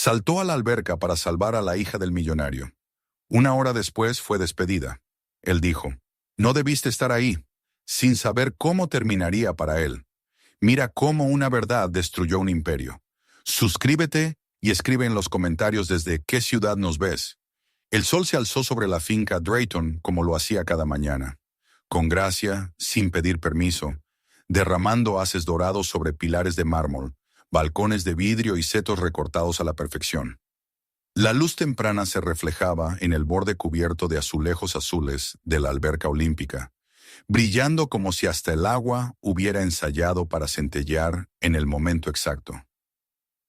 Saltó a la alberca para salvar a la hija del millonario. Una hora después fue despedida. Él dijo, «No debiste estar ahí», sin saber cómo terminaría para él. Mira cómo una verdad destruyó un imperio. Suscríbete y escribe en los comentarios desde qué ciudad nos ves. El sol se alzó sobre la finca Drayton como lo hacía cada mañana, con gracia, sin pedir permiso, derramando haces dorados sobre pilares de mármol, balcones de vidrio y setos recortados a la perfección. La luz temprana se reflejaba en el borde cubierto de azulejos azules de la alberca olímpica, brillando como si hasta el agua hubiera ensayado para centellear en el momento exacto.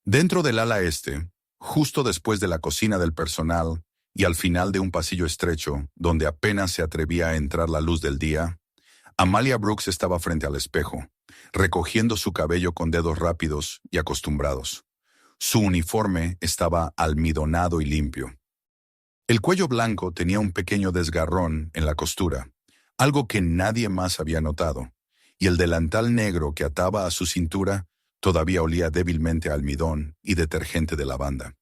Dentro del ala este, justo después de la cocina del personal y al final de un pasillo estrecho donde apenas se atrevía a entrar la luz del día, Amalia Brooks estaba frente al espejo, recogiendo su cabello con dedos rápidos y acostumbrados. Su uniforme estaba almidonado y limpio. El cuello blanco tenía un pequeño desgarrón en la costura, algo que nadie más había notado, y el delantal negro que ataba a su cintura todavía olía débilmente a almidón y detergente de lavanda.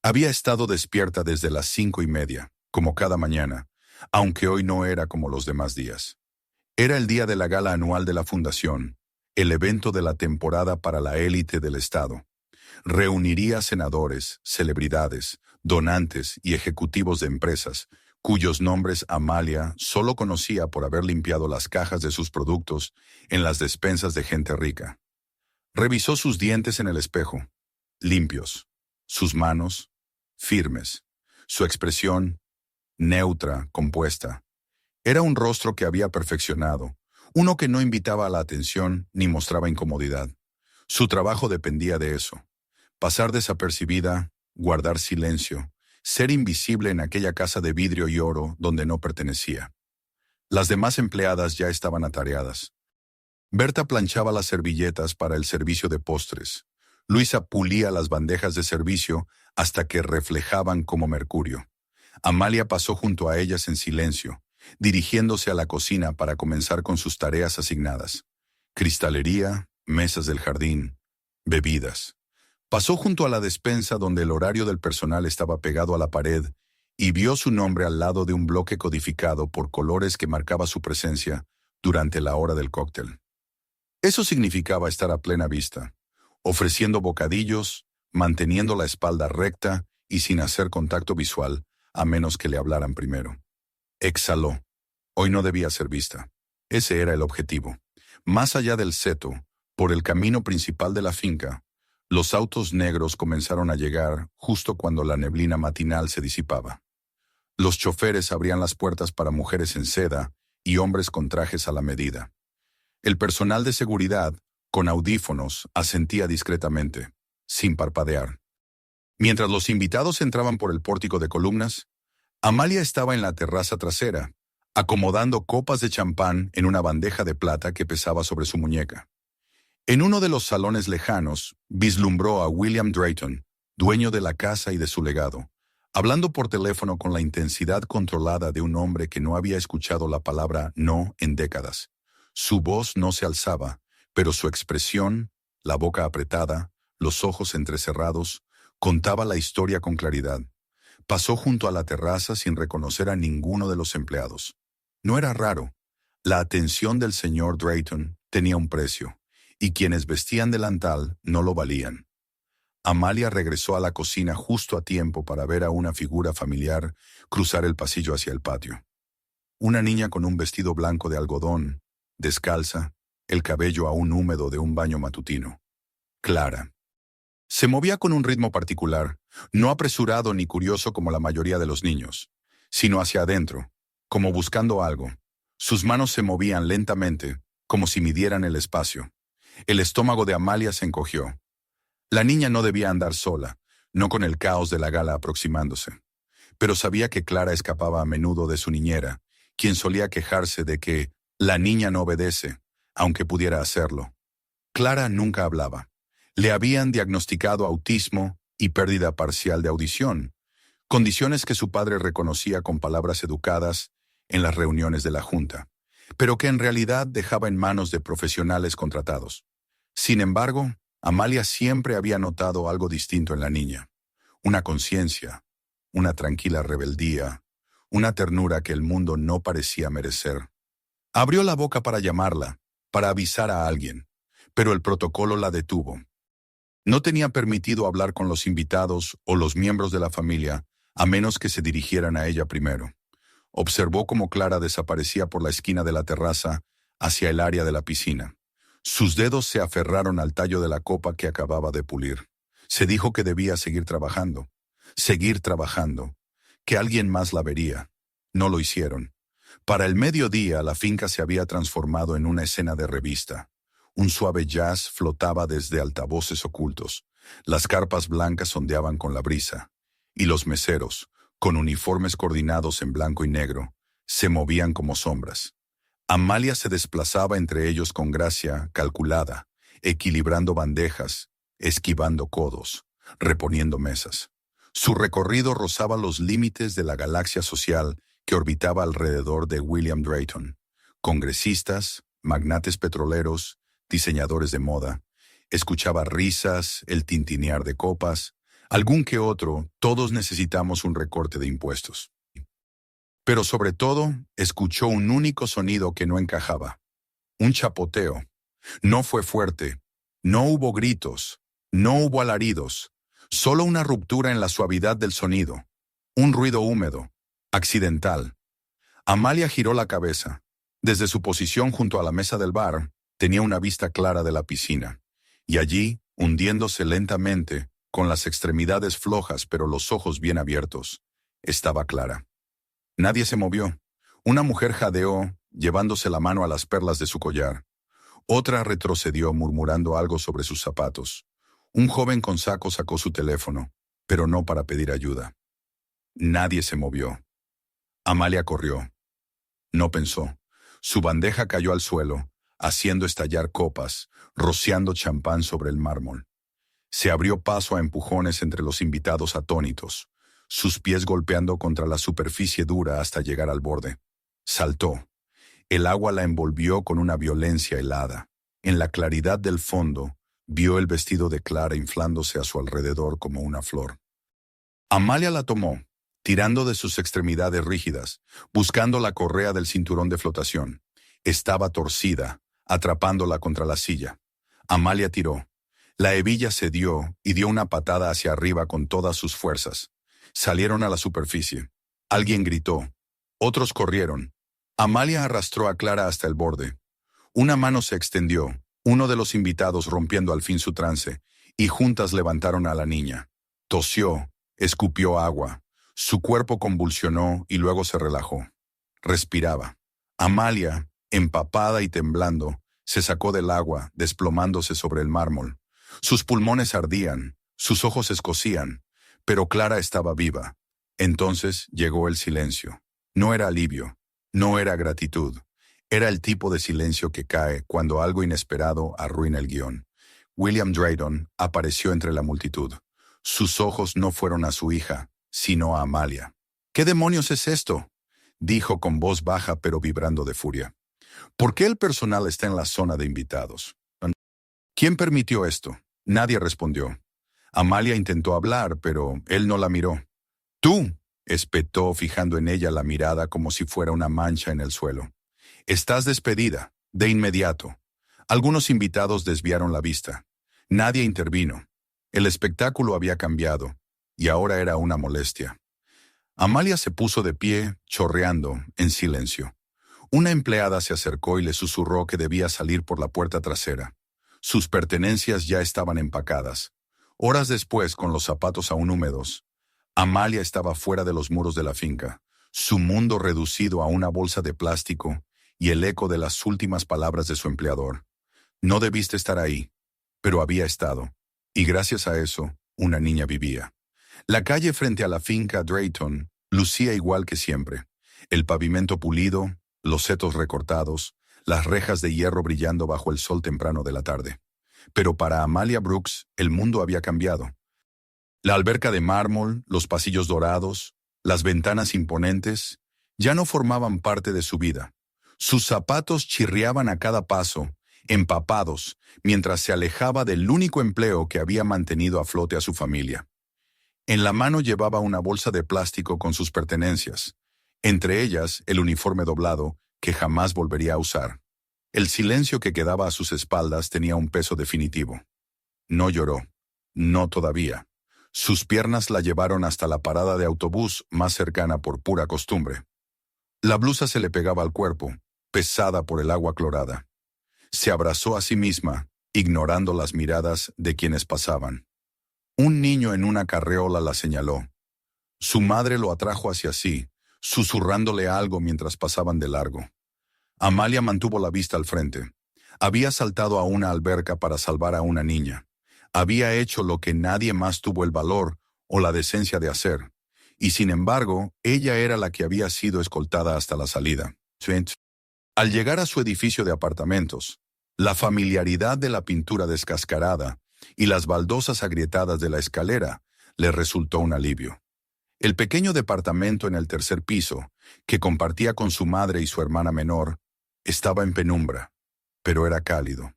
Había estado despierta desde las 5:30, como cada mañana, aunque hoy no era como los demás días. Era el día de la gala anual de la Fundación, el evento de la temporada para la élite del Estado. Reuniría senadores, celebridades, donantes y ejecutivos de empresas, cuyos nombres Amalia solo conocía por haber limpiado las cajas de sus productos en las despensas de gente rica. Revisó sus dientes en el espejo, limpios, sus manos, firmes, su expresión, neutra, compuesta. Era un rostro que había perfeccionado, uno que no invitaba a la atención ni mostraba incomodidad. Su trabajo dependía de eso. Pasar desapercibida, guardar silencio, ser invisible en aquella casa de vidrio y oro donde no pertenecía. Las demás empleadas ya estaban atareadas. Berta planchaba las servilletas para el servicio de postres. Luisa pulía las bandejas de servicio hasta que reflejaban como mercurio. Amalia pasó junto a ellas en silencio, dirigiéndose a la cocina para comenzar con sus tareas asignadas. Cristalería, mesas del jardín, bebidas. Pasó junto a la despensa donde el horario del personal estaba pegado a la pared y vio su nombre al lado de un bloque codificado por colores que marcaba su presencia durante la hora del cóctel. Eso significaba estar a plena vista, ofreciendo bocadillos, manteniendo la espalda recta y sin hacer contacto visual, a menos que le hablaran primero. Exhaló. Hoy no debía ser vista. Ese era el objetivo. Más allá del seto, por el camino principal de la finca, los autos negros comenzaron a llegar justo cuando la neblina matinal se disipaba. Los choferes abrían las puertas para mujeres en seda y hombres con trajes a la medida. El personal de seguridad, con audífonos, asentía discretamente, sin parpadear. Mientras los invitados entraban por el pórtico de columnas, Amalia estaba en la terraza trasera, acomodando copas de champán en una bandeja de plata que pesaba sobre su muñeca. En uno de los salones lejanos, vislumbró a William Drayton, dueño de la casa y de su legado, hablando por teléfono con la intensidad controlada de un hombre que no había escuchado la palabra no en décadas. Su voz no se alzaba, pero su expresión, la boca apretada, los ojos entrecerrados, contaba la historia con claridad. Pasó junto a la terraza sin reconocer a ninguno de los empleados. No era raro. La atención del señor Drayton tenía un precio, y quienes vestían delantal no lo valían. Amalia regresó a la cocina justo a tiempo para ver a una figura familiar cruzar el pasillo hacia el patio. Una niña con un vestido blanco de algodón, descalza, el cabello aún húmedo de un baño matutino. Clara. Se movía con un ritmo particular, no apresurado ni curioso como la mayoría de los niños, sino hacia adentro, como buscando algo. Sus manos se movían lentamente, como si midieran el espacio. El estómago de Amalia se encogió. La niña no debía andar sola, no con el caos de la gala aproximándose. Pero sabía que Clara escapaba a menudo de su niñera, quien solía quejarse de que la niña no obedece, aunque pudiera hacerlo. Clara nunca hablaba. Le habían diagnosticado autismo y pérdida parcial de audición, condiciones que su padre reconocía con palabras educadas en las reuniones de la Junta, pero que en realidad dejaba en manos de profesionales contratados. Sin embargo, Amalia siempre había notado algo distinto en la niña. una conciencia, una tranquila rebeldía, una ternura que el mundo no parecía merecer. Abrió la boca para llamarla, para avisar a alguien, pero el protocolo la detuvo. No tenía permitido hablar con los invitados o los miembros de la familia, a menos que se dirigieran a ella primero. Observó cómo Clara desaparecía por la esquina de la terraza hacia el área de la piscina. Sus dedos se aferraron al tallo de la copa que acababa de pulir. Se dijo que debía seguir trabajando, que alguien más la vería. No lo hicieron. Para el mediodía, la finca se había transformado en una escena de revista. Un suave jazz flotaba desde altavoces ocultos. Las carpas blancas ondeaban con la brisa. Y los meseros, con uniformes coordinados en blanco y negro, se movían como sombras. Amalia se desplazaba entre ellos con gracia calculada, equilibrando bandejas, esquivando codos, reponiendo mesas. Su recorrido rozaba los límites de la galaxia social que orbitaba alrededor de William Drayton. Congresistas, magnates petroleros, diseñadores de moda. Escuchaba risas, el tintinear de copas. Algún que otro, todos necesitamos un recorte de impuestos. Pero sobre todo, escuchó un único sonido que no encajaba. Un chapoteo. No fue fuerte. No hubo gritos. No hubo alaridos. Solo una ruptura en la suavidad del sonido. Un ruido húmedo, accidental. Amalia giró la cabeza. Desde su posición junto a la mesa del bar, tenía una vista clara de la piscina. Y allí, hundiéndose lentamente, con las extremidades flojas pero los ojos bien abiertos, estaba Clara. Nadie se movió. Una mujer jadeó, llevándose la mano a las perlas de su collar. Otra retrocedió murmurando algo sobre sus zapatos. Un joven con saco sacó su teléfono, pero no para pedir ayuda. Nadie se movió. Amalia corrió. No pensó. Su bandeja cayó al suelo, haciendo estallar copas, rociando champán sobre el mármol. Se abrió paso a empujones entre los invitados atónitos, sus pies golpeando contra la superficie dura hasta llegar al borde. Saltó. El agua la envolvió con una violencia helada. En la claridad del fondo, vio el vestido de Clara inflándose a su alrededor como una flor. Amalia la tomó, tirando de sus extremidades rígidas, buscando la correa del cinturón de flotación. Estaba torcida, atrapándola contra la silla. Amalia tiró. La hebilla cedió y dio una patada hacia arriba con todas sus fuerzas. Salieron a la superficie. Alguien gritó. Otros corrieron. Amalia arrastró a Clara hasta el borde. Una mano se extendió, uno de los invitados rompiendo al fin su trance, y juntas levantaron a la niña. Tosió, escupió agua. Su cuerpo convulsionó y luego se relajó. Respiraba. Amalia, empapada y temblando, se sacó del agua, desplomándose sobre el mármol. Sus pulmones ardían, sus ojos escocían, pero Clara estaba viva. Entonces llegó el silencio. No era alivio, no era gratitud. Era el tipo de silencio que cae cuando algo inesperado arruina el guión. William Drayton apareció entre la multitud. Sus ojos no fueron a su hija, sino a Amalia. «¿Qué demonios es esto?», dijo con voz baja pero vibrando de furia. «¿Por qué el personal está en la zona de invitados? ¿Quién permitió esto?». Nadie respondió. Amalia intentó hablar, pero él no la miró. «Tú», espetó fijando en ella la mirada como si fuera una mancha en el suelo. «Estás despedida, de inmediato». Algunos invitados desviaron la vista. Nadie intervino. El espectáculo había cambiado, y ahora era una molestia. Amalia se puso de pie, chorreando, en silencio. Una empleada se acercó y le susurró que debía salir por la puerta trasera. Sus pertenencias ya estaban empacadas. Horas después, con los zapatos aún húmedos, Amalia estaba fuera de los muros de la finca, su mundo reducido a una bolsa de plástico y el eco de las últimas palabras de su empleador. No debiste estar ahí, pero había estado, y gracias a eso, una niña vivía. La calle frente a la finca Drayton lucía igual que siempre. El pavimento pulido, los setos recortados, las rejas de hierro brillando bajo el sol temprano de la tarde. Pero para Amalia Brooks, el mundo había cambiado. La alberca de mármol, los pasillos dorados, las ventanas imponentes, ya no formaban parte de su vida. Sus zapatos chirriaban a cada paso, empapados, mientras se alejaba del único empleo que había mantenido a flote a su familia. En la mano llevaba una bolsa de plástico con sus pertenencias, entre ellas el uniforme doblado que jamás volvería a usar. El silencio que quedaba a sus espaldas tenía un peso definitivo. No lloró. No todavía. Sus piernas la llevaron hasta la parada de autobús más cercana por pura costumbre. La blusa se le pegaba al cuerpo, pesada por el agua clorada. Se abrazó a sí misma, ignorando las miradas de quienes pasaban. Un niño en una carreola la señaló. Su madre lo atrajo hacia sí, susurrándole algo mientras pasaban de largo. Amalia mantuvo la vista al frente. Había saltado a una alberca para salvar a una niña. Había hecho lo que nadie más tuvo el valor o la decencia de hacer. Y sin embargo, ella era la que había sido escoltada hasta la salida. Al llegar a su edificio de apartamentos, la familiaridad de la pintura descascarada y las baldosas agrietadas de la escalera le resultó un alivio. El pequeño departamento en el tercer piso, que compartía con su madre y su hermana menor, estaba en penumbra, pero era cálido.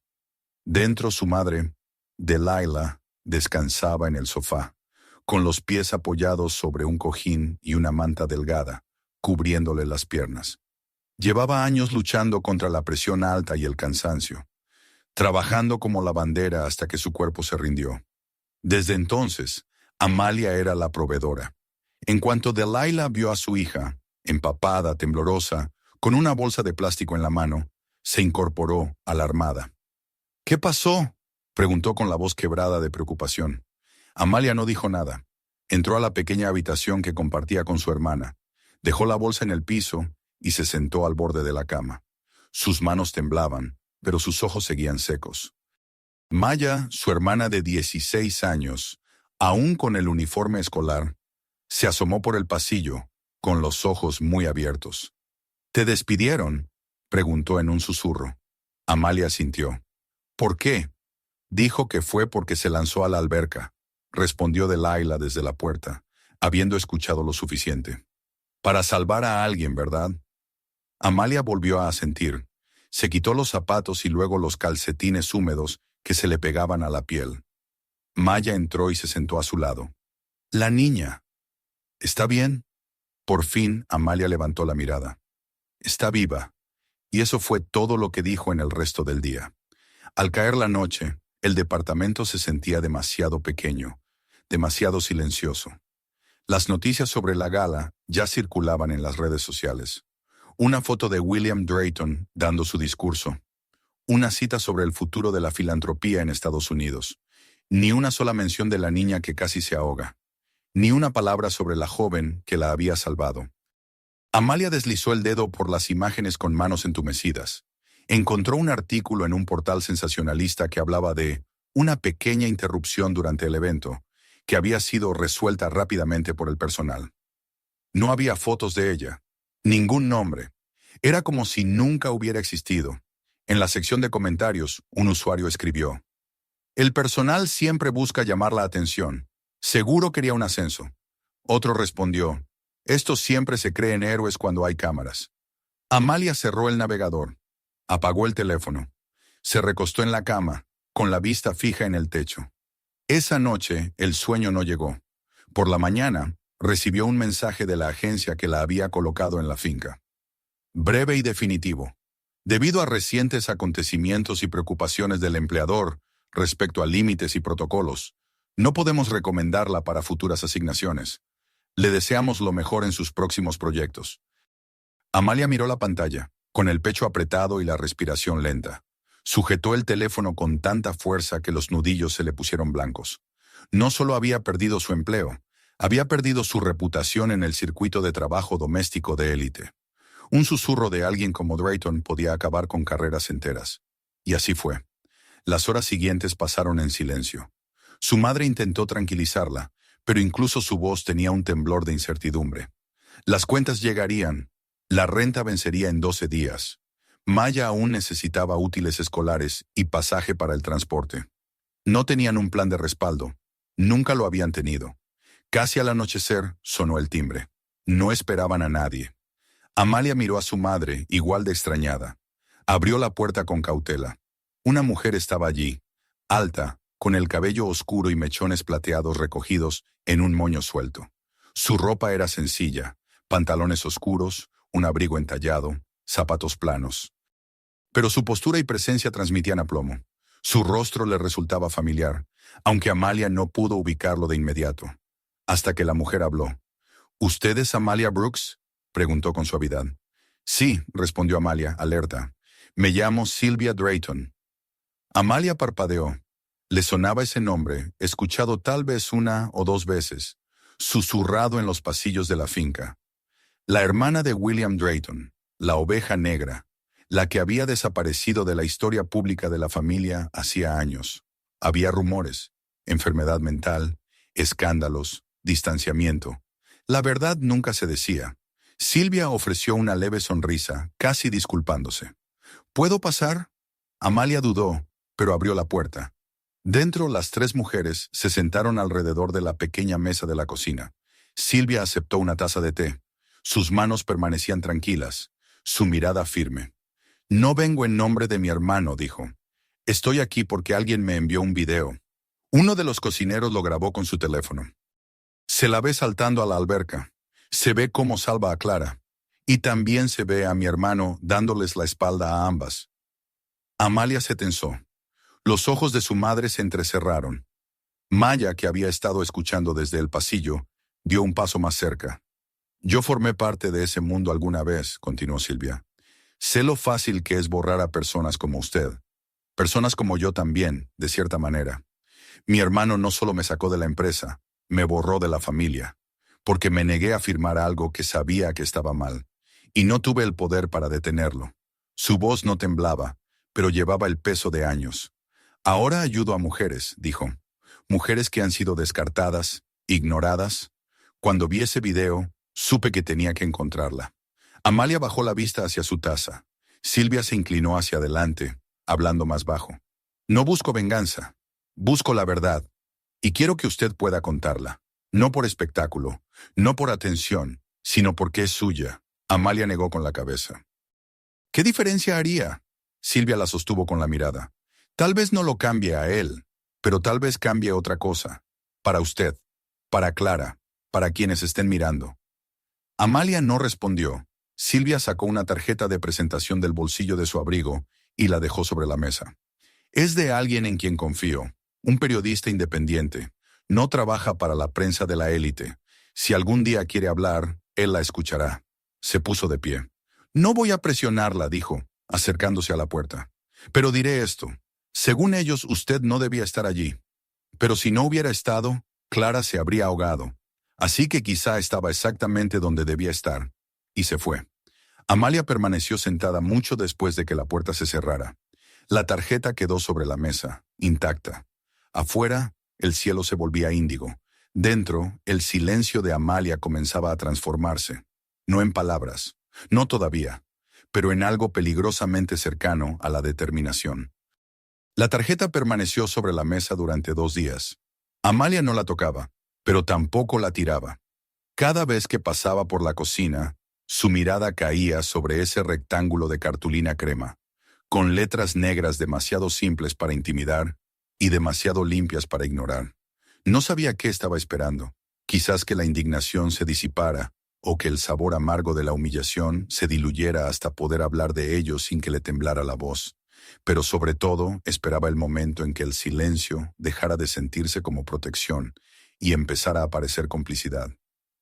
Dentro su madre, Delilah, descansaba en el sofá, con los pies apoyados sobre un cojín y una manta delgada, cubriéndole las piernas. Llevaba años luchando contra la presión alta y el cansancio, trabajando como lavandera hasta que su cuerpo se rindió. Desde entonces, Amalia era la proveedora. En cuanto Delilah vio a su hija, empapada, temblorosa, con una bolsa de plástico en la mano, se incorporó, alarmada. «¿Qué pasó?», preguntó con la voz quebrada de preocupación. Amalia no dijo nada. Entró a la pequeña habitación que compartía con su hermana, dejó la bolsa en el piso y se sentó al borde de la cama. Sus manos temblaban, pero sus ojos seguían secos. Maya, su hermana de 16 años, aún con el uniforme escolar, se asomó por el pasillo, con los ojos muy abiertos. «¿Te despidieron?», preguntó en un susurro. Amalia asintió. «¿Por qué?». «Dijo que fue porque se lanzó a la alberca», respondió Delilah desde la puerta, habiendo escuchado lo suficiente. «Para salvar a alguien, ¿verdad?». Amalia volvió a asentir. Se quitó los zapatos y luego los calcetines húmedos que se le pegaban a la piel. Maya entró y se sentó a su lado. «La niña. ¿Está bien?». Por fin, Amalia levantó la mirada. «Está viva». Y eso fue todo lo que dijo en el resto del día. Al caer la noche, el departamento se sentía demasiado pequeño, demasiado silencioso. Las noticias sobre la gala ya circulaban en las redes sociales. Una foto de William Drayton dando su discurso. Una cita sobre el futuro de la filantropía en Estados Unidos. Ni una sola mención de la niña que casi se ahoga. Ni una palabra sobre la joven que la había salvado. Amalia deslizó el dedo por las imágenes con manos entumecidas. Encontró un artículo en un portal sensacionalista que hablaba de una pequeña interrupción durante el evento, que había sido resuelta rápidamente por el personal. No había fotos de ella, ningún nombre. Era como si nunca hubiera existido. En la sección de comentarios, un usuario escribió: «El personal siempre busca llamar la atención. Seguro quería un ascenso». Otro respondió: «Estos siempre se creen héroes cuando hay cámaras». Amalia cerró el navegador. Apagó el teléfono. Se recostó en la cama, con la vista fija en el techo. Esa noche, el sueño no llegó. Por la mañana, recibió un mensaje de la agencia que la había colocado en la finca. Breve y definitivo. Debido a recientes acontecimientos y preocupaciones del empleador respecto a límites y protocolos, no podemos recomendarla para futuras asignaciones. Le deseamos lo mejor en sus próximos proyectos. Amalia miró la pantalla, con el pecho apretado y la respiración lenta. Sujetó el teléfono con tanta fuerza que los nudillos se le pusieron blancos. No solo había perdido su empleo, había perdido su reputación en el circuito de trabajo doméstico de élite. Un susurro de alguien como Drayton podía acabar con carreras enteras. Y así fue. Las horas siguientes pasaron en silencio. Su madre intentó tranquilizarla, pero incluso su voz tenía un temblor de incertidumbre. Las cuentas llegarían. La renta vencería en 12 días. Maya aún necesitaba útiles escolares y pasaje para el transporte. No tenían un plan de respaldo. Nunca lo habían tenido. Casi al anochecer sonó el timbre. No esperaban a nadie. Amalia miró a su madre, igual de extrañada. Abrió la puerta con cautela. Una mujer estaba allí, alta, con el cabello oscuro y mechones plateados recogidos en un moño suelto. Su ropa era sencilla, pantalones oscuros, un abrigo entallado, zapatos planos. Pero su postura y presencia transmitían aplomo. Su rostro le resultaba familiar, aunque Amalia no pudo ubicarlo de inmediato. Hasta que la mujer habló. ¿Usted es Amalia Brooks?, preguntó con suavidad. Sí, respondió Amalia, alerta. Me llamo Sylvia Drayton. Amalia parpadeó. Le sonaba ese nombre, escuchado tal vez una o dos veces, susurrado en los pasillos de la finca. La hermana de William Drayton, la oveja negra, la que había desaparecido de la historia pública de la familia hacía años. Había rumores, enfermedad mental, escándalos, distanciamiento. La verdad nunca se decía. Sylvia ofreció una leve sonrisa, casi disculpándose. ¿Puedo pasar? Amalia dudó, pero abrió la puerta. Dentro, las tres mujeres se sentaron alrededor de la pequeña mesa de la cocina. Sylvia aceptó una taza de té. Sus manos permanecían tranquilas, su mirada firme. No vengo en nombre de mi hermano, dijo. Estoy aquí porque alguien me envió un video. Uno de los cocineros lo grabó con su teléfono. Se la ve saltando a la alberca. Se ve cómo salva a Clara. Y también se ve a mi hermano dándoles la espalda a ambas. Amalia se tensó. Los ojos de su madre se entrecerraron. Maya, que había estado escuchando desde el pasillo, dio un paso más cerca. Yo formé parte de ese mundo alguna vez, continuó Sylvia. Sé lo fácil que es borrar a personas como usted. Personas como yo también, de cierta manera. Mi hermano no solo me sacó de la empresa, me borró de la familia, porque me negué a firmar algo que sabía que estaba mal, y no tuve el poder para detenerlo. Su voz no temblaba, pero llevaba el peso de años. Ahora ayudo a mujeres, dijo. Mujeres que han sido descartadas, ignoradas. Cuando vi ese video, supe que tenía que encontrarla. Amalia bajó la vista hacia su taza. Sylvia se inclinó hacia adelante, hablando más bajo. No busco venganza, busco la verdad, y quiero que usted pueda contarla. No por espectáculo, no por atención, sino porque es suya. Amalia negó con la cabeza. ¿Qué diferencia haría? Sylvia la sostuvo con la mirada. Tal vez no lo cambie a él, pero tal vez cambie otra cosa. Para usted, para Clara, para quienes estén mirando. Amalia no respondió. Sylvia sacó una tarjeta de presentación del bolsillo de su abrigo y la dejó sobre la mesa. Es de alguien en quien confío, un periodista independiente. No trabaja para la prensa de la élite. Si algún día quiere hablar, él la escuchará. Se puso de pie. No voy a presionarla, dijo, acercándose a la puerta. Pero diré esto. Según ellos, usted no debía estar allí. Pero si no hubiera estado, Clara se habría ahogado. Así que quizá estaba exactamente donde debía estar. Y se fue. Amalia permaneció sentada mucho después de que la puerta se cerrara. La tarjeta quedó sobre la mesa, intacta. Afuera, el cielo se volvía índigo. Dentro, el silencio de Amalia comenzaba a transformarse. No en palabras, no todavía, pero en algo peligrosamente cercano a la determinación. La tarjeta permaneció sobre la mesa durante 2 días. Amalia no la tocaba, pero tampoco la tiraba. Cada vez que pasaba por la cocina, su mirada caía sobre ese rectángulo de cartulina crema, con letras negras demasiado simples para intimidar y demasiado limpias para ignorar. No sabía qué estaba esperando. Quizás que la indignación se disipara, o que el sabor amargo de la humillación se diluyera hasta poder hablar de ello sin que le temblara la voz. Pero sobre todo, esperaba el momento en que el silencio dejara de sentirse como protección y empezara a aparecer complicidad.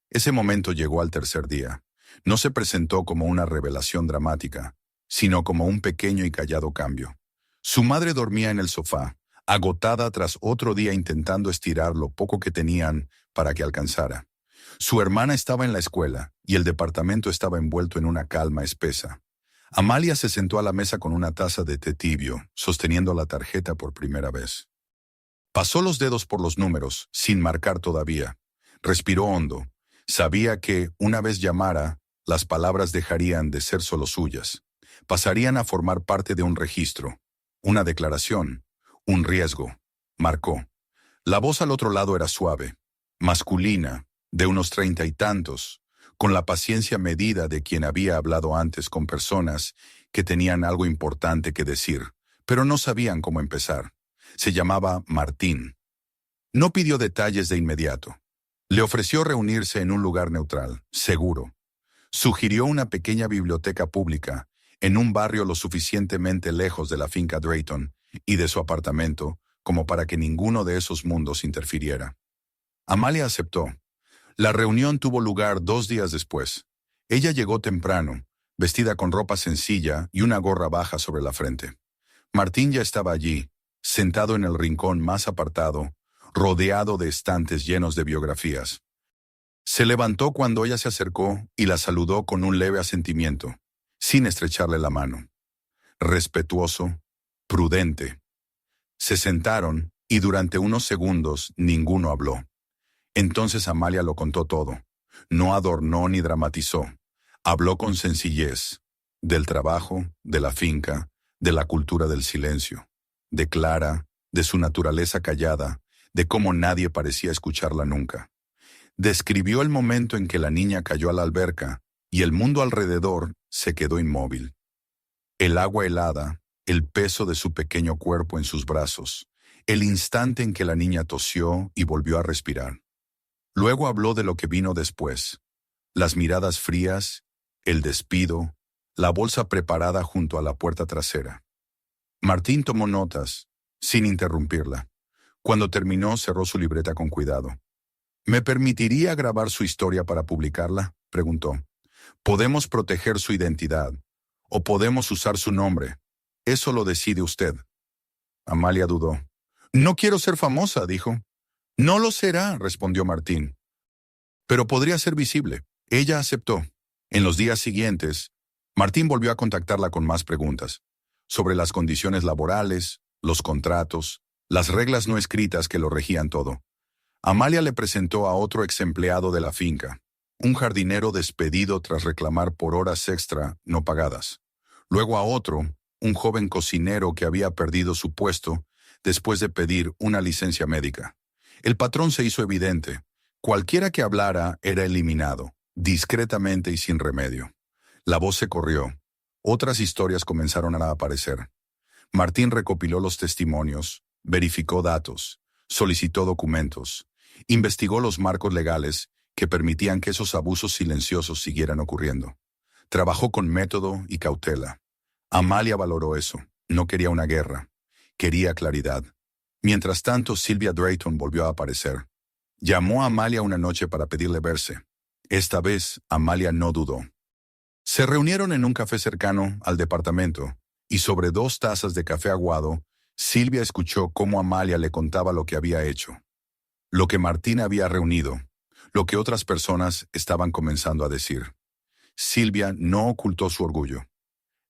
Ese momento llegó al tercer día. No se presentó como una revelación dramática, sino como un pequeño y callado cambio. Su madre dormía en el sofá, agotada tras otro día intentando estirar lo poco que tenían para que alcanzara. Su hermana estaba en la escuela y el departamento estaba envuelto en una calma espesa. Amalia se sentó a la mesa con una taza de té tibio, sosteniendo la tarjeta por primera vez. Pasó los dedos por los números, sin marcar todavía. Respiró hondo. Sabía que, una vez llamara, las palabras dejarían de ser solo suyas. Pasarían a formar parte de un registro, una declaración, un riesgo. Marcó. La voz al otro lado era suave, masculina, de unos 30 y tantos, con la paciencia medida de quien había hablado antes con personas que tenían algo importante que decir, pero no sabían cómo empezar. Se llamaba Martín. No pidió detalles de inmediato. Le ofreció reunirse en un lugar neutral, seguro. Sugirió una pequeña biblioteca pública en un barrio lo suficientemente lejos de la finca Drayton y de su apartamento como para que ninguno de esos mundos interfiriera. Amalia aceptó. La reunión tuvo lugar 2 días después. Ella llegó temprano, vestida con ropa sencilla y una gorra baja sobre la frente. Martín ya estaba allí, sentado en el rincón más apartado, rodeado de estantes llenos de biografías. Se levantó cuando ella se acercó y la saludó con un leve asentimiento, sin estrecharle la mano. Respetuoso, prudente. Se sentaron y durante unos segundos ninguno habló. Entonces Amalia lo contó todo. No adornó ni dramatizó. Habló con sencillez, del trabajo, de la finca, de la cultura del silencio, de Clara, de su naturaleza callada, de cómo nadie parecía escucharla nunca. Describió el momento en que la niña cayó a la alberca y el mundo alrededor se quedó inmóvil. El agua helada, el peso de su pequeño cuerpo en sus brazos, el instante en que la niña tosió y volvió a respirar. Luego habló de lo que vino después, las miradas frías, el despido, la bolsa preparada junto a la puerta trasera. Martín tomó notas, sin interrumpirla. Cuando terminó, cerró su libreta con cuidado. ¿Me permitiría grabar su historia para publicarla?, preguntó. Podemos proteger su identidad, o podemos usar su nombre. Eso lo decide usted. Amalia dudó. No quiero ser famosa, dijo. No lo será, respondió Martín. Pero podría ser visible. Ella aceptó. En los días siguientes, Martín volvió a contactarla con más preguntas, sobre las condiciones laborales, los contratos, las reglas no escritas que lo regían todo. Amalia le presentó a otro exempleado de la finca, un jardinero despedido tras reclamar por horas extra no pagadas. Luego a otro, un joven cocinero que había perdido su puesto después de pedir una licencia médica. El patrón se hizo evidente. Cualquiera que hablara era eliminado, discretamente y sin remedio. La voz se corrió. Otras historias comenzaron a aparecer. Martín recopiló los testimonios, verificó datos, solicitó documentos, investigó los marcos legales que permitían que esos abusos silenciosos siguieran ocurriendo. Trabajó con método y cautela. Amalia valoró eso. No quería una guerra. Quería claridad. Mientras tanto, Sylvia Drayton volvió a aparecer. Llamó a Amalia una noche para pedirle verse. Esta vez, Amalia no dudó. Se reunieron en un café cercano al departamento, y sobre 2 tazas de café aguado, Sylvia escuchó cómo Amalia le contaba lo que había hecho, lo que Martín había reunido, lo que otras personas estaban comenzando a decir. Sylvia no ocultó su orgullo.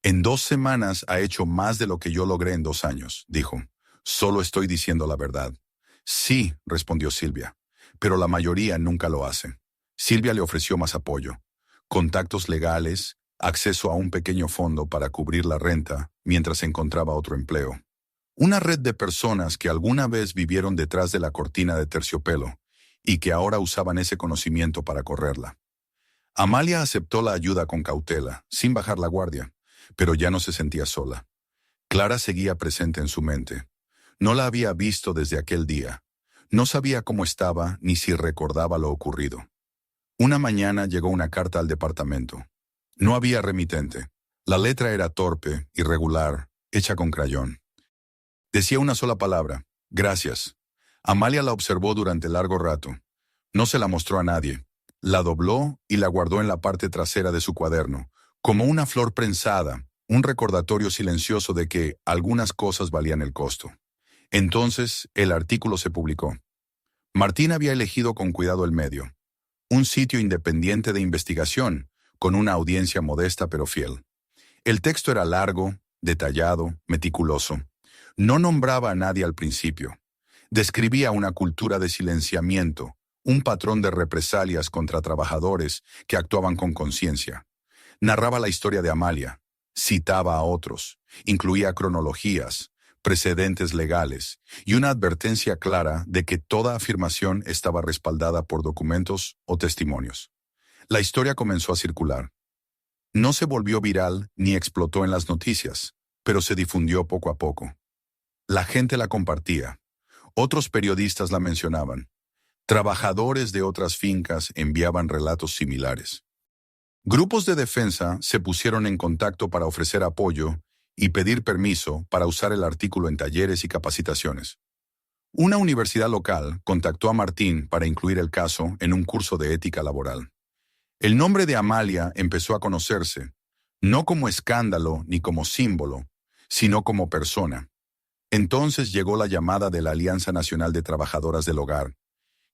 En 2 semanas ha hecho más de lo que yo logré en 2 años, dijo. Solo estoy diciendo la verdad. Sí, respondió Sylvia, pero la mayoría nunca lo hace. Sylvia le ofreció más apoyo, contactos legales, acceso a un pequeño fondo para cubrir la renta mientras encontraba otro empleo. Una red de personas que alguna vez vivieron detrás de la cortina de terciopelo y que ahora usaban ese conocimiento para correrla. Amalia aceptó la ayuda con cautela, sin bajar la guardia, pero ya no se sentía sola. Clara seguía presente en su mente. No la había visto desde aquel día. No sabía cómo estaba ni si recordaba lo ocurrido. Una mañana llegó una carta al departamento. No había remitente. La letra era torpe, irregular, hecha con crayón. Decía una sola palabra: gracias. Amalia la observó durante largo rato. No se la mostró a nadie. La dobló y la guardó en la parte trasera de su cuaderno, como una flor prensada, un recordatorio silencioso de que algunas cosas valían el costo. Entonces, el artículo se publicó. Martín había elegido con cuidado el medio. Un sitio independiente de investigación, con una audiencia modesta pero fiel. El texto era largo, detallado, meticuloso. No nombraba a nadie al principio. Describía una cultura de silenciamiento, un patrón de represalias contra trabajadores que actuaban con conciencia. Narraba la historia de Amalia, citaba a otros, incluía cronologías, precedentes legales y una advertencia clara de que toda afirmación estaba respaldada por documentos o testimonios. La historia comenzó a circular. No se volvió viral ni explotó en las noticias, pero se difundió poco a poco. La gente la compartía. Otros periodistas la mencionaban. Trabajadores de otras fincas enviaban relatos similares. Grupos de defensa se pusieron en contacto para ofrecer apoyo y pedir permiso para usar el artículo en talleres y capacitaciones. Una universidad local contactó a Martín para incluir el caso en un curso de ética laboral. El nombre de Amalia empezó a conocerse, no como escándalo ni como símbolo, sino como persona. Entonces llegó la llamada de la Alianza Nacional de Trabajadoras del Hogar.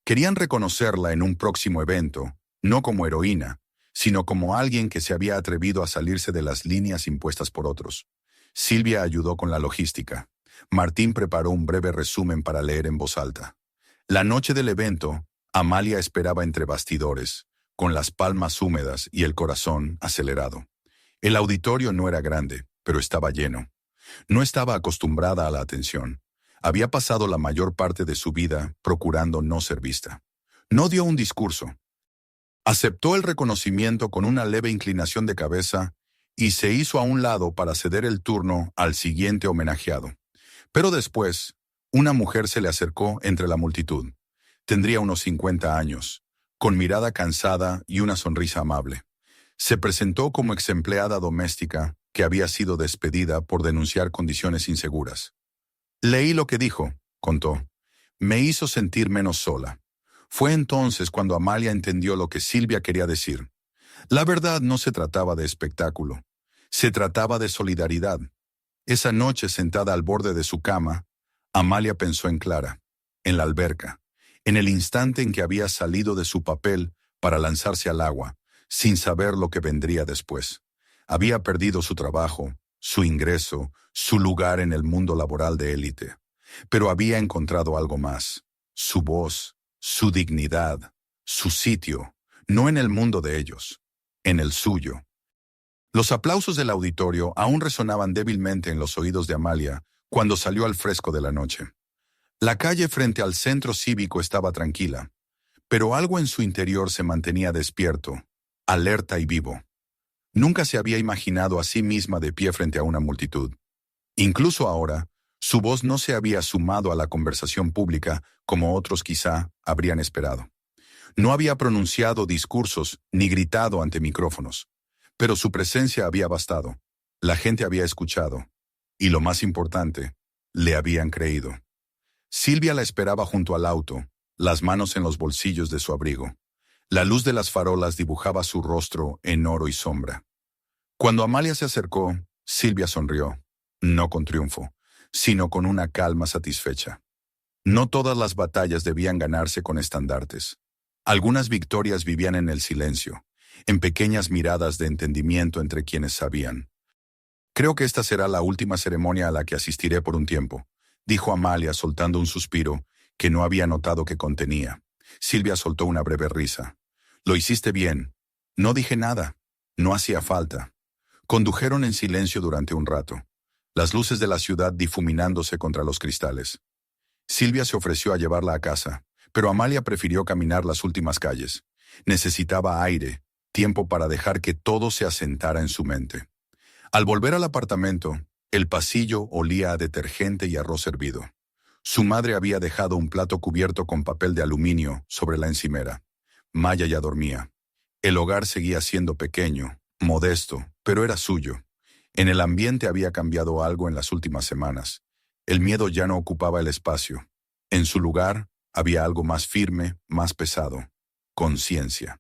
Querían reconocerla en un próximo evento, no como heroína, sino como alguien que se había atrevido a salirse de las líneas impuestas por otros. Silvia ayudó con la logística. Martín preparó un breve resumen para leer en voz alta. La noche del evento, Amalia esperaba entre bastidores, con las palmas húmedas y el corazón acelerado. El auditorio no era grande, pero estaba lleno. No estaba acostumbrada a la atención. Había pasado la mayor parte de su vida procurando no ser vista. No dio un discurso. Aceptó el reconocimiento con una leve inclinación de cabeza y se hizo a un lado para ceder el turno al siguiente homenajeado. Pero después, una mujer se le acercó entre la multitud. Tendría unos 50 años, con mirada cansada y una sonrisa amable. Se presentó como exempleada doméstica que había sido despedida por denunciar condiciones inseguras. Leí lo que dijo, contó. Me hizo sentir menos sola. Fue entonces cuando Amalia entendió lo que Silvia quería decir. La verdad no se trataba de espectáculo. Se trataba de solidaridad. Esa noche, sentada al borde de su cama, Amalia pensó en Clara, en la alberca, en el instante en que había salido de su papel para lanzarse al agua, sin saber lo que vendría después. Había perdido su trabajo, su ingreso, su lugar en el mundo laboral de élite. Pero había encontrado algo más, su voz, su dignidad, su sitio, no en el mundo de ellos, en el suyo. Los aplausos del auditorio aún resonaban débilmente en los oídos de Amalia cuando salió al fresco de la noche. La calle frente al centro cívico estaba tranquila, pero algo en su interior se mantenía despierto, alerta y vivo. Nunca se había imaginado a sí misma de pie frente a una multitud. Incluso ahora, su voz no se había sumado a la conversación pública como otros quizá habrían esperado. No había pronunciado discursos ni gritado ante micrófonos. Pero su presencia había bastado. La gente había escuchado. Y lo más importante, le habían creído. Silvia la esperaba junto al auto, las manos en los bolsillos de su abrigo. La luz de las farolas dibujaba su rostro en oro y sombra. Cuando Amalia se acercó, Silvia sonrió, no con triunfo, sino con una calma satisfecha. No todas las batallas debían ganarse con estandartes. Algunas victorias vivían en el silencio, en pequeñas miradas de entendimiento entre quienes sabían. Creo que esta será la última ceremonia a la que asistiré por un tiempo, dijo Amalia soltando un suspiro que no había notado que contenía. Silvia soltó una breve risa. Lo hiciste bien. No dije nada. No hacía falta. Condujeron en silencio durante un rato, las luces de la ciudad difuminándose contra los cristales. Silvia se ofreció a llevarla a casa, pero Amalia prefirió caminar las últimas calles. Necesitaba aire, tiempo para dejar que todo se asentara en su mente. Al volver al apartamento, el pasillo olía a detergente y arroz hervido. Su madre había dejado un plato cubierto con papel de aluminio sobre la encimera. Maya ya dormía. El hogar seguía siendo pequeño, modesto, pero era suyo. En el ambiente había cambiado algo en las últimas semanas. El miedo ya no ocupaba el espacio. En su lugar había algo más firme, más pesado. Conciencia.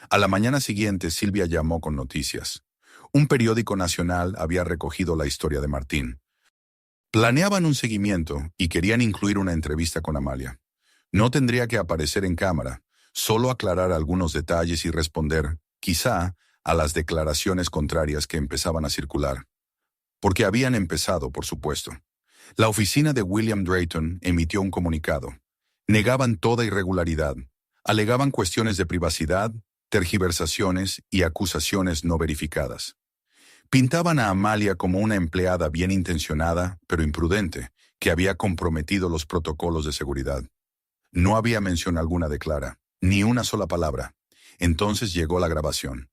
A la mañana siguiente, Silvia llamó con noticias. Un periódico nacional había recogido la historia de Martín. Planeaban un seguimiento y querían incluir una entrevista con Amalia. No tendría que aparecer en cámara, solo aclarar algunos detalles y responder, quizá, a las declaraciones contrarias que empezaban a circular. Porque habían empezado, por supuesto. La oficina de William Drayton emitió un comunicado. Negaban toda irregularidad. Alegaban cuestiones de privacidad, tergiversaciones y acusaciones no verificadas. Pintaban a Amalia como una empleada bien intencionada, pero imprudente, que había comprometido los protocolos de seguridad. No había mención alguna de Clara, ni una sola palabra. Entonces llegó la grabación.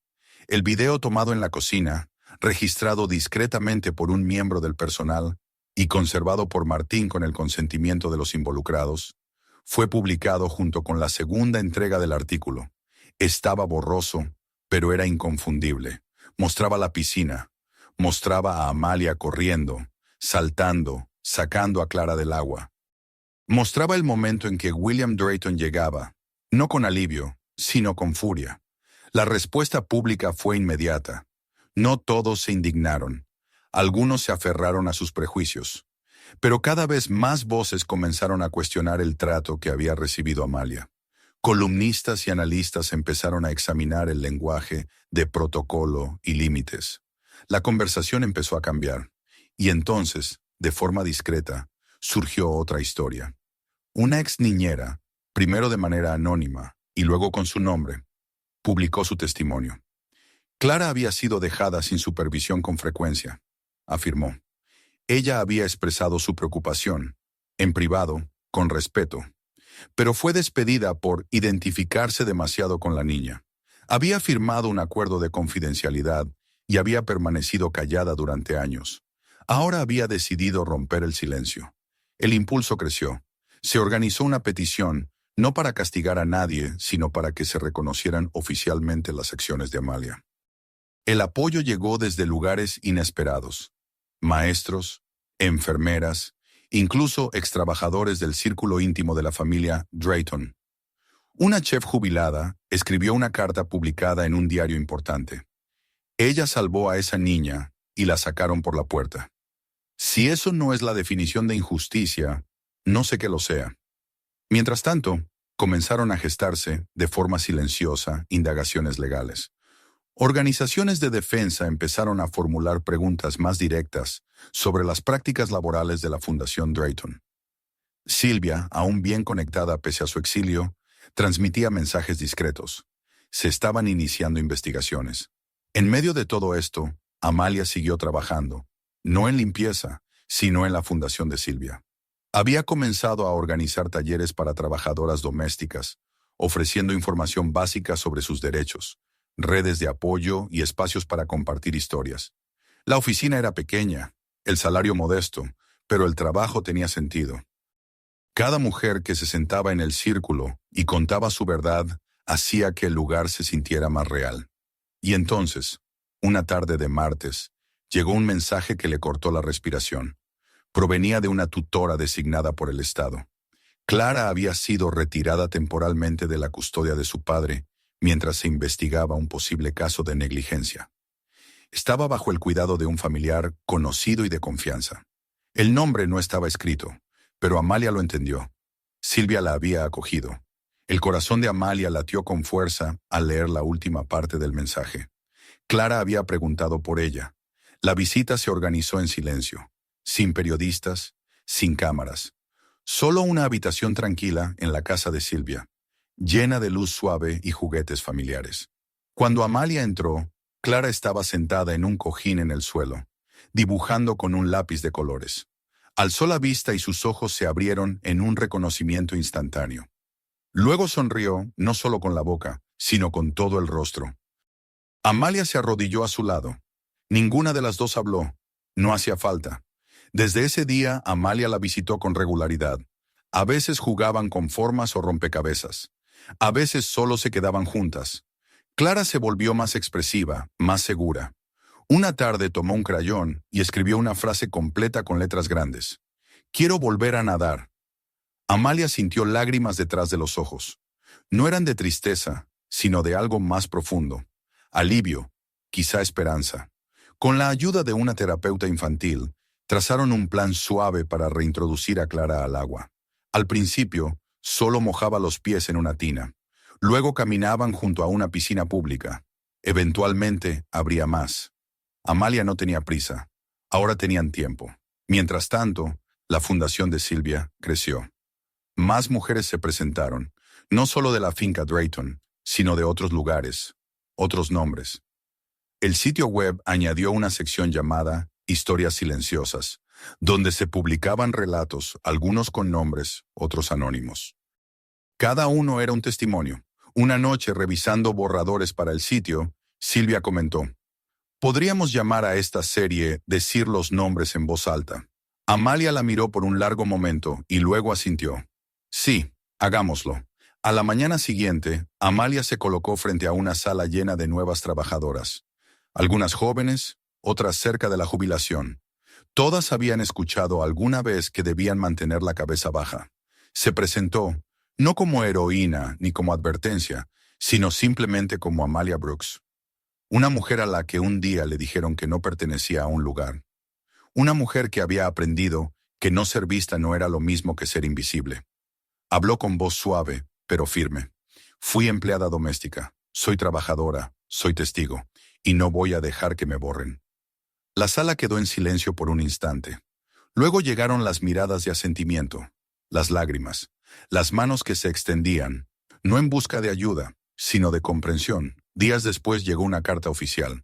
El video tomado en la cocina, registrado discretamente por un miembro del personal, y conservado por Martín con el consentimiento de los involucrados, fue publicado junto con la segunda entrega del artículo. Estaba borroso, pero era inconfundible. Mostraba la piscina, mostraba a Amalia corriendo, saltando, sacando a Clara del agua. Mostraba el momento en que William Drayton llegaba, no con alivio, sino con furia. La respuesta pública fue inmediata. No todos se indignaron. Algunos se aferraron a sus prejuicios. Pero cada vez más voces comenzaron a cuestionar el trato que había recibido Amalia. Columnistas y analistas empezaron a examinar el lenguaje de protocolo y límites. La conversación empezó a cambiar. Y entonces, de forma discreta, surgió otra historia. Una ex niñera, primero de manera anónima y luego con su nombre, publicó su testimonio. Clara había sido dejada sin supervisión con frecuencia, afirmó. Ella había expresado su preocupación, en privado, con respeto, pero fue despedida por identificarse demasiado con la niña. Había firmado un acuerdo de confidencialidad y había permanecido callada durante años. Ahora había decidido romper el silencio. El impulso creció. Se organizó una petición, no para castigar a nadie, sino para que se reconocieran oficialmente las acciones de Amalia. El apoyo llegó desde lugares inesperados. Maestros, enfermeras, incluso extrabajadores del círculo íntimo de la familia Drayton. Una chef jubilada escribió una carta publicada en un diario importante. Ella salvó a esa niña y la sacaron por la puerta. Si eso no es la definición de injusticia, no sé qué lo sea. Mientras tanto, comenzaron a gestarse, de forma silenciosa, indagaciones legales. Organizaciones de defensa empezaron a formular preguntas más directas sobre las prácticas laborales de la Fundación Drayton. Silvia, aún bien conectada pese a su exilio, transmitía mensajes discretos. Se estaban iniciando investigaciones. En medio de todo esto, Amalia siguió trabajando, no en limpieza, sino en la Fundación de Silvia. Había comenzado a organizar talleres para trabajadoras domésticas, ofreciendo información básica sobre sus derechos, redes de apoyo y espacios para compartir historias. La oficina era pequeña, el salario modesto, pero el trabajo tenía sentido. Cada mujer que se sentaba en el círculo y contaba su verdad hacía que el lugar se sintiera más real. Y entonces, una tarde de martes, llegó un mensaje que le cortó la respiración. Provenía de una tutora designada por el Estado. Clara había sido retirada temporalmente de la custodia de su padre mientras se investigaba un posible caso de negligencia. Estaba bajo el cuidado de un familiar conocido y de confianza. El nombre no estaba escrito, pero Amalia lo entendió. Silvia la había acogido. El corazón de Amalia latió con fuerza al leer la última parte del mensaje. Clara había preguntado por ella. La visita se organizó en silencio, sin periodistas, sin cámaras. Solo una habitación tranquila en la casa de Silvia, llena de luz suave y juguetes familiares. Cuando Amalia entró, Clara estaba sentada en un cojín en el suelo, dibujando con un lápiz de colores. Alzó la vista y sus ojos se abrieron en un reconocimiento instantáneo. Luego sonrió, no solo con la boca, sino con todo el rostro. Amalia se arrodilló a su lado. Ninguna de las dos habló. No hacía falta. Desde ese día, Amalia la visitó con regularidad. A veces jugaban con formas o rompecabezas. A veces solo se quedaban juntas. Clara se volvió más expresiva, más segura. Una tarde tomó un crayón y escribió una frase completa con letras grandes. «Quiero volver a nadar». Amalia sintió lágrimas detrás de los ojos. No eran de tristeza, sino de algo más profundo. Alivio, quizá esperanza. Con la ayuda de una terapeuta infantil, trazaron un plan suave para reintroducir a Clara al agua. Al principio, solo mojaba los pies en una tina. Luego caminaban junto a una piscina pública. Eventualmente, habría más. Amalia no tenía prisa. Ahora tenían tiempo. Mientras tanto, la fundación de Silvia creció. Más mujeres se presentaron, no solo de la finca Drayton, sino de otros lugares, otros nombres. El sitio web añadió una sección llamada Historias Silenciosas, donde se publicaban relatos, algunos con nombres, otros anónimos. Cada uno era un testimonio. Una noche, revisando borradores para el sitio, Silvia comentó: «Podríamos llamar a esta serie Decir los nombres en voz alta». Amalia la miró por un largo momento y luego asintió. Sí, hagámoslo. A la mañana siguiente, Amalia se colocó frente a una sala llena de nuevas trabajadoras. Algunas jóvenes, otras cerca de la jubilación. Todas habían escuchado alguna vez que debían mantener la cabeza baja. Se presentó, no como heroína ni como advertencia, sino simplemente como Amalia Brooks. Una mujer a la que un día le dijeron que no pertenecía a un lugar. Una mujer que había aprendido que no ser vista no era lo mismo que ser invisible. Habló con voz suave, pero firme. Fui empleada doméstica, soy trabajadora, soy testigo, y no voy a dejar que me borren. La sala quedó en silencio por un instante. Luego llegaron las miradas de asentimiento, las lágrimas, las manos que se extendían, no en busca de ayuda, sino de comprensión. Días después llegó una carta oficial.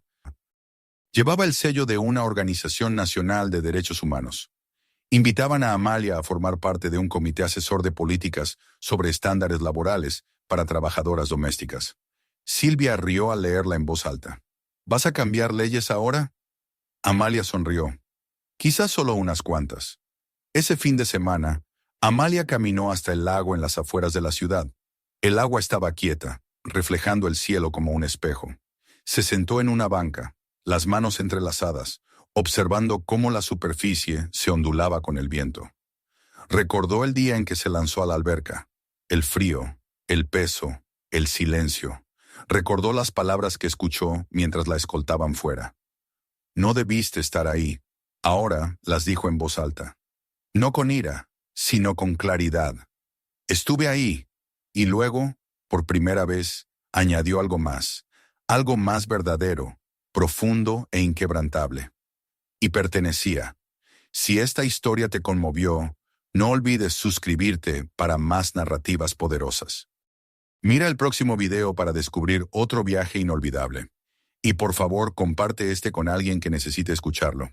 Llevaba el sello de una organización nacional de derechos humanos. Invitaban a Amalia a formar parte de un comité asesor de políticas sobre estándares laborales para trabajadoras domésticas. Silvia rió al leerla en voz alta. ¿Vas a cambiar leyes ahora? Amalia sonrió. Quizás solo unas cuantas. Ese fin de semana, Amalia caminó hasta el lago en las afueras de la ciudad. El agua estaba quieta, reflejando el cielo como un espejo. Se sentó en una banca, las manos entrelazadas, observando cómo la superficie se ondulaba con el viento. Recordó el día en que se lanzó a la alberca, el frío, el peso, el silencio. Recordó las palabras que escuchó mientras la escoltaban fuera. No debiste estar ahí. Ahora las dijo en voz alta. No con ira, sino con claridad. Estuve ahí. Y luego, por primera vez, añadió algo más verdadero, profundo e inquebrantable. Y pertenecía. Si esta historia te conmovió, no olvides suscribirte para más narrativas poderosas. Mira el próximo video para descubrir otro viaje inolvidable. Y por favor, comparte este con alguien que necesite escucharlo.